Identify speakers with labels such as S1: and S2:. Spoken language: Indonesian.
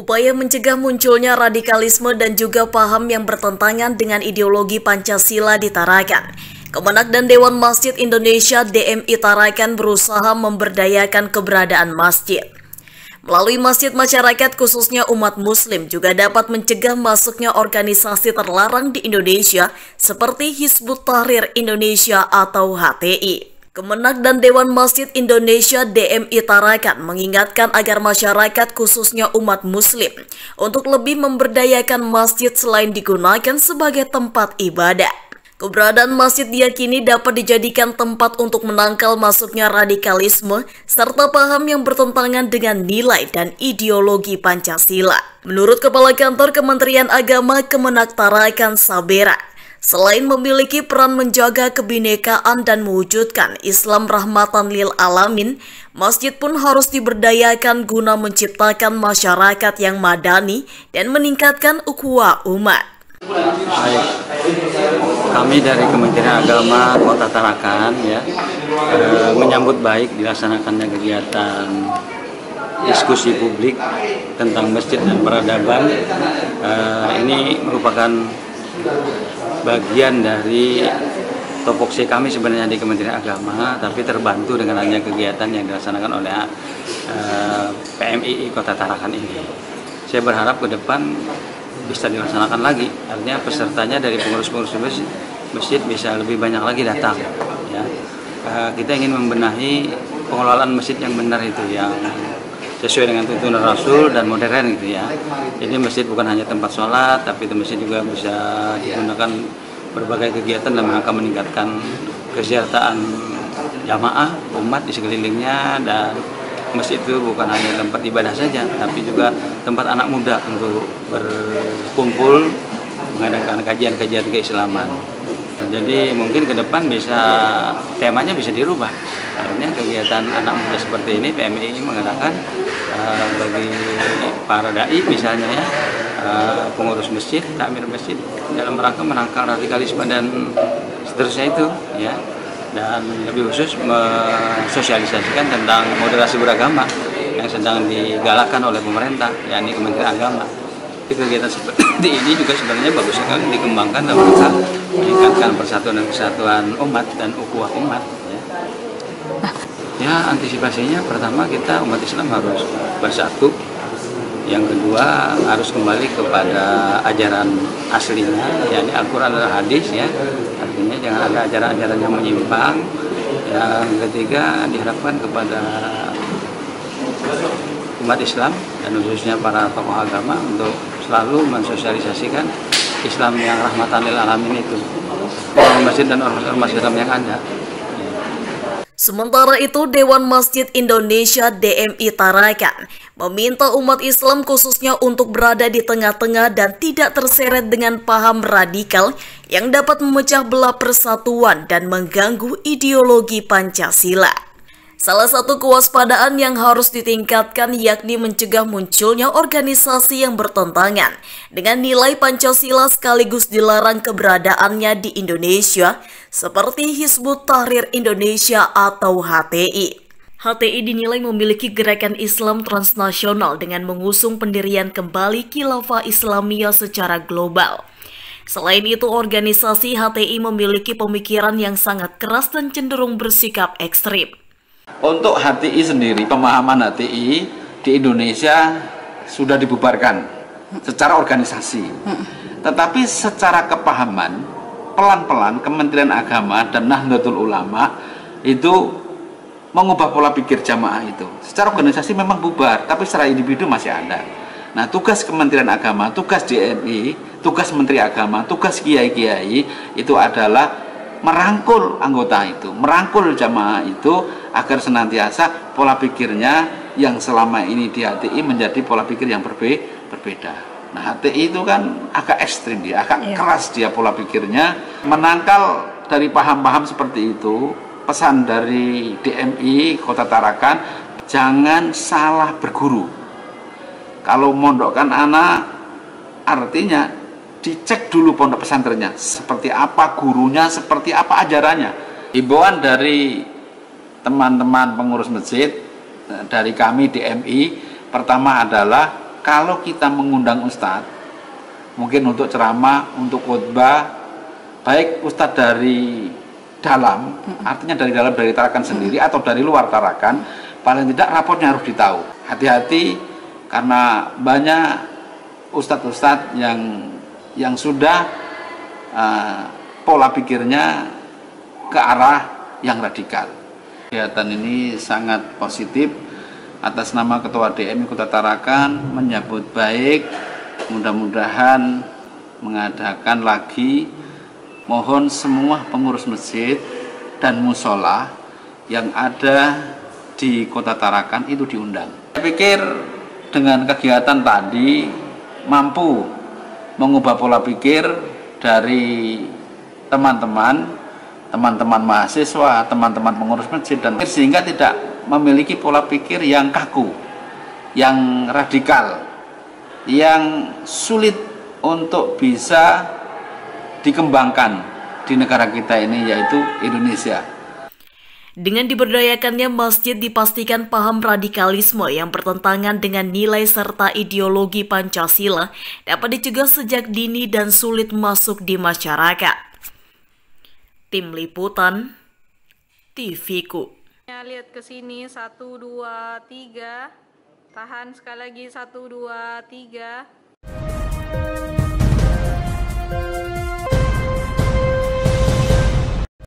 S1: Upaya mencegah munculnya radikalisme dan juga paham yang bertentangan dengan ideologi Pancasila di Tarakan. Kemenak dan Dewan Masjid Indonesia DMI Tarakan berusaha memberdayakan keberadaan masjid. Melalui masjid, masyarakat khususnya umat muslim juga dapat mencegah masuknya organisasi terlarang di Indonesia seperti Hizbut Tahrir Indonesia atau HTI. Kemenak dan Dewan Masjid Indonesia DMI Tarakan mengingatkan agar masyarakat khususnya umat muslim untuk lebih memberdayakan masjid selain digunakan sebagai tempat ibadah. Keberadaan masjid diyakini dapat dijadikan tempat untuk menangkal masuknya radikalisme serta paham yang bertentangan dengan nilai dan ideologi Pancasila. Menurut Kepala Kantor Kementerian Agama Kemenak Tarakan Sabera, selain memiliki peran menjaga kebinekaan dan mewujudkan Islam rahmatan lil alamin, masjid pun harus diberdayakan guna menciptakan masyarakat yang madani dan meningkatkan ukhuwah umat.
S2: Baik, kami dari Kementerian Agama Kota Tarakan menyambut baik dilaksanakannya kegiatan diskusi publik tentang masjid dan peradaban. Ini merupakan bagian dari topoksi kami sebenarnya di Kementerian Agama, tapi terbantu dengan adanya kegiatan yang dilaksanakan oleh PMII Kota Tarakan ini. Saya berharap ke depan bisa dilaksanakan lagi, artinya pesertanya dari pengurus-pengurus masjid bisa lebih banyak lagi datang. Ya. Kita ingin membenahi pengelolaan masjid yang benar itu, yang sesuai dengan tuntunan Rasul dan modern gitu ya. Jadi masjid bukan hanya tempat sholat, tapi itu masjid juga bisa digunakan berbagai kegiatan dalam rangka meningkatkan kesejahteraan jamaah umat di sekelilingnya, dan masjid itu bukan hanya tempat ibadah saja, tapi juga tempat anak muda untuk berkumpul mengadakan kajian-kajian keislaman. Jadi mungkin ke depan temanya bisa dirubah. Akhirnya kegiatan anak muda seperti ini PMI mengadakan bagi para dai misalnya ya, pengurus masjid, takmir masjid dalam rangka menangkal radikalisme dan seterusnya itu ya. Dan lebih khusus mensosialisasikan tentang moderasi beragama yang sedang digalakkan oleh pemerintah, yakni Kementerian Agama. Kegiatan seperti ini juga sebenarnya bagus sekali dikembangkan dalam rangka meningkatkan persatuan dan kesatuan umat dan ukhuwah umat. Ya, antisipasinya pertama kita umat Islam harus bersatu. Yang kedua harus kembali kepada ajaran aslinya, yakni Al-Quran dan hadis ya. Artinya jangan ada ajaran-ajaran yang menyimpang. Yang ketiga diharapkan kepada umat Islam dan khususnya para tokoh agama untuk selalu mensosialisasikan Islam yang rahmatan lil alamin itu. Masjid dan ormas Islam yang ada.
S1: Sementara itu, Dewan Masjid Indonesia DMI Tarakan meminta umat Islam khususnya untuk berada di tengah-tengah dan tidak terseret dengan paham radikal yang dapat memecah belah persatuan dan mengganggu ideologi Pancasila. Salah satu kewaspadaan yang harus ditingkatkan yakni mencegah munculnya organisasi yang bertentangan dengan nilai Pancasila sekaligus dilarang keberadaannya di Indonesia seperti Hizbut Tahrir Indonesia atau HTI. HTI dinilai memiliki gerakan Islam transnasional dengan mengusung pendirian kembali Khilafah Islamiyah secara global. Selain itu, organisasi HTI memiliki pemikiran yang sangat keras dan cenderung bersikap ekstrim.
S3: Untuk HTI sendiri, pemahaman HTI di Indonesia sudah dibubarkan secara organisasi. Tetapi secara kepahaman, pelan-pelan Kementerian Agama dan Nahdlatul Ulama itu mengubah pola pikir jamaah itu. Secara organisasi memang bubar, tapi secara individu masih ada. Nah, tugas Kementerian Agama, tugas DMI, tugas Menteri Agama, tugas kiai-kiai itu adalah merangkul anggota itu, merangkul jamaah itu agar senantiasa pola pikirnya yang selama ini di HTI menjadi pola pikir yang berbeda. Nah, HTI itu kan agak ekstrim dia, agak keras dia pola pikirnya. Menangkal dari paham-paham seperti itu, pesan dari DMI Kota Tarakan, jangan salah berguru. Kalau mondokkan anak, artinya dicek dulu pondok pesantrennya, seperti apa gurunya, seperti apa ajarannya. Himbauan dari teman-teman pengurus masjid, dari kami DMI, pertama adalah kalau kita mengundang ustadz, mungkin untuk ceramah, untuk khotbah, baik ustadz dari dalam, artinya dari dalam dari Tarakan sendiri atau dari luar Tarakan, paling tidak raportnya harus ditahu. Hati-hati karena banyak ustadz-ustadz yang sudah pola pikirnya ke arah yang radikal. Kegiatan ini sangat positif. Atas nama Ketua DMI Kota Tarakan menyambut baik, mudah-mudahan mengadakan lagi. Mohon semua pengurus masjid dan musola yang ada di Kota Tarakan itu diundang. Saya pikir dengan kegiatan tadi mampu mengubah pola pikir dari teman-teman mahasiswa, teman-teman pengurus masjid, dan sehingga tidak memiliki pola pikir yang kaku, yang radikal, yang sulit untuk bisa dikembangkan di negara kita ini, yaitu Indonesia.
S1: Dengan diberdayakannya masjid dipastikan paham radikalisme yang bertentangan dengan nilai serta ideologi Pancasila dapat dicegah sejak dini dan sulit masuk di masyarakat. Tim Liputan TV-ku.
S4: Lihat ke sini, 1, 2, 3. Tahan sekali lagi, 1, 2, 3.